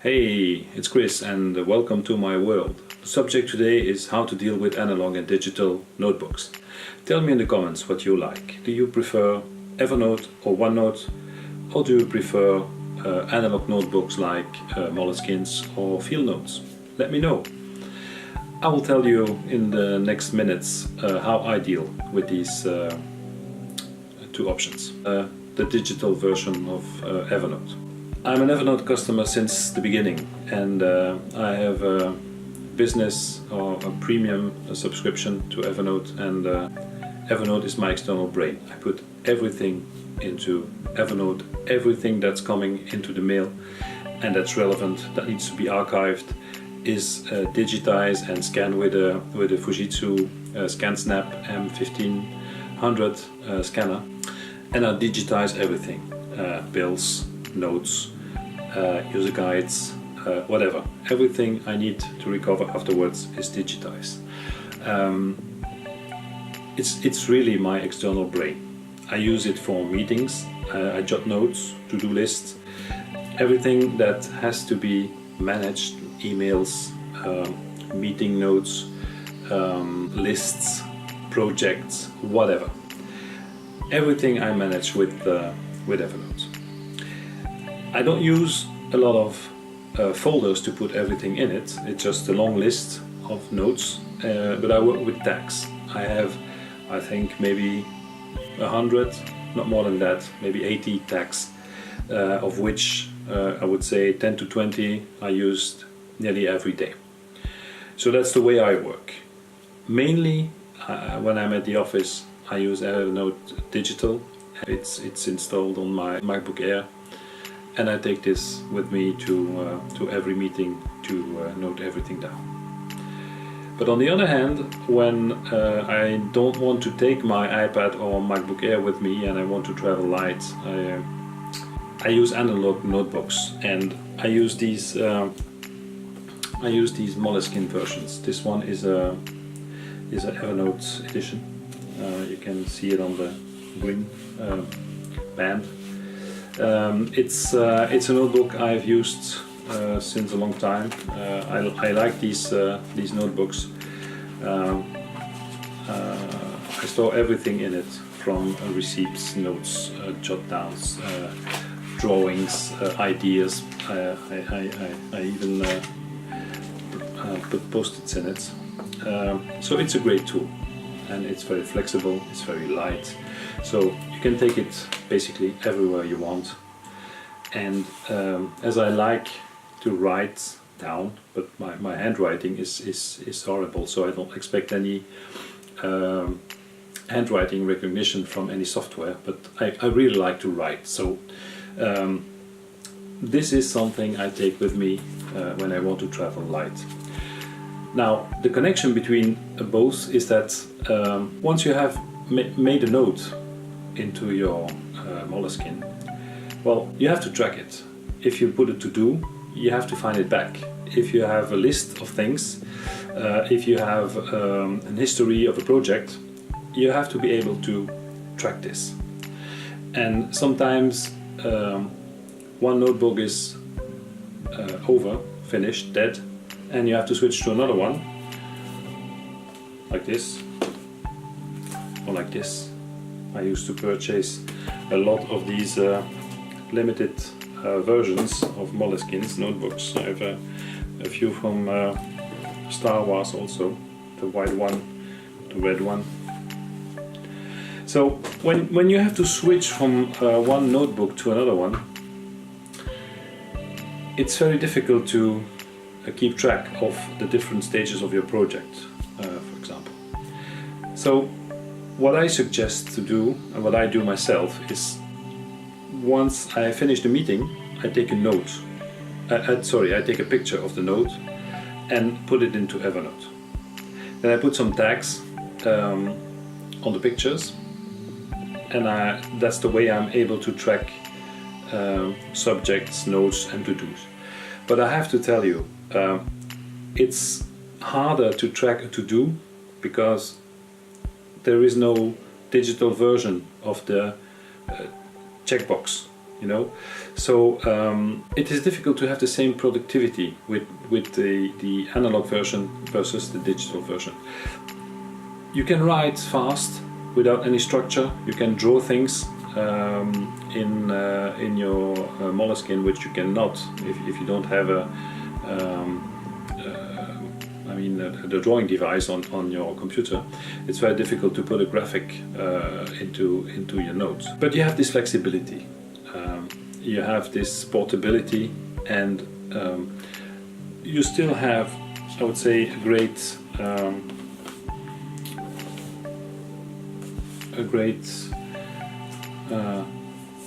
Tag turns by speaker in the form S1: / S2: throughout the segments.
S1: Hey, it's Chris and welcome to my world. The subject today is how to deal with analog and digital notebooks. Tell me in the comments what you like. Do you prefer Evernote or OneNote, or do you prefer analog notebooks like Moleskines or Fieldnotes? Let me know. I will tell you in the next minutes how I deal with these two options. The digital version of Evernote. I'm an Evernote customer since the beginning, and I have a business or a premium subscription to Evernote, and Evernote is my external brain. I put everything into Evernote, everything that's coming into the mail and that's relevant, that needs to be archived, is digitized and scanned with a Fujitsu ScanSnap M1500 scanner, and I digitize everything, bills, notes, user guides, whatever. Everything I need to recover afterwards is digitized. It's really my external brain. I use it for meetings, I jot notes, to-do lists, everything that has to be managed, emails, meeting notes, lists, projects, whatever. Everything I manage with Evernote. I don't use a lot of folders to put everything in it. It's just a long list of notes, but I work with tags. I have, I think, maybe 100, not more than that, maybe 80 tags, of which I would say 10 to 20 I used nearly every day. So that's the way I work. Mainly when I'm at the office, I use Evernote Digital. It's installed on my MacBook Air, and I take this with me to every meeting to note everything down. But on the other hand, when I don't want to take my iPad or MacBook Air with me and I want to travel light, I use analog notebooks, and I use these Moleskine versions. This one is an Evernote edition. You can see it on the green band. It's a notebook I've used since a long time. I like these notebooks. I store everything in it, from receipts, notes, jot downs, drawings, ideas. I even put post-its in it. So it's a great tool, and it's very flexible, it's very light, so you can take it basically everywhere you want. And as I like to write down, but my handwriting is horrible, so I don't expect any handwriting recognition from any software, but I really like to write, so this is something I take with me when I want to travel light. Now, the connection between both is that once you have made a note into your Moleskine, well, you have to track it. If you put a to-do, you have to find it back. If you have a list of things, if you have an history of a project, you have to be able to track this. And sometimes one notebook is over, finished, dead, and you have to switch to another one, like this, or like this. I used to purchase a lot of these limited versions of Moleskines notebooks. I have a few from Star Wars also, the white one, the red one. So when you have to switch from one notebook to another one, it's very difficult to keep track of the different stages of your project, for example. So what I suggest to do, and what I do myself, is once I finish the meeting, I take a note. I take a picture of the note and put it into Evernote. Then I put some tags on the pictures, and that's the way I'm able to track subjects, notes, and to-dos. But I have to tell you, it's harder to track a to-do because there is no digital version of the checkbox you know. So it is difficult to have the same productivity with the analog version versus the digital version. You can write fast without any structure. You can draw things in your Moleskine, which you cannot if you don't have the drawing device on your computer. It's very difficult to put a graphic into your notes. But you have this flexibility. You have this portability, and you still have, I would say, a great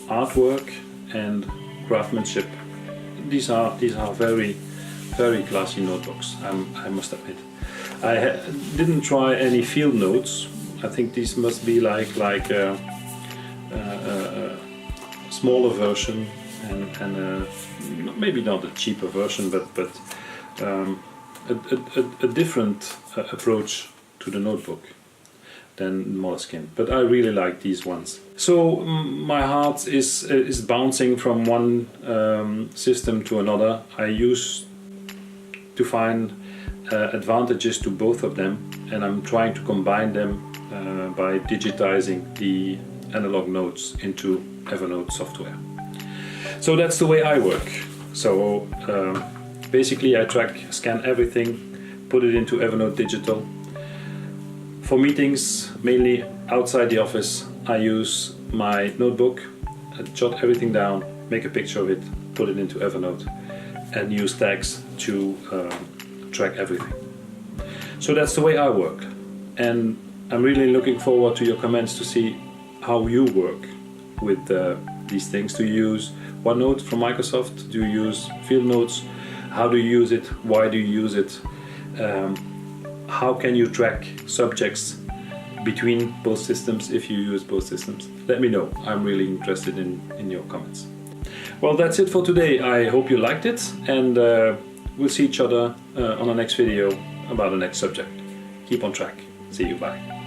S1: artwork and craftsmanship. These are very classy notebooks, I must admit. I didn't try any field notes. I think these must be like a smaller version and maybe not a cheaper version, but a different approach to the notebook than Moleskine. But I really like these ones. So my heart is bouncing from one system to another. I used to find advantages to both of them, and I'm trying to combine them by digitizing the analog notes into Evernote software. So that's the way I work. So basically I scan everything, put it into Evernote Digital. For meetings, mainly outside the office, I use my notebook, I jot everything down, make a picture of it, put it into Evernote, and use tags to track everything. So that's the way I work, and I'm really looking forward to your comments to see how you work with these things. Do you use OneNote from Microsoft? Do you use Field Notes? How do you use it? Why do you use it? How can you track subjects between both systems if you use both systems? Let me know. I'm really interested in your comments. Well, that's it for today. I hope you liked it, and we'll see each other on the next video about the next subject. Keep on track. See you. Bye.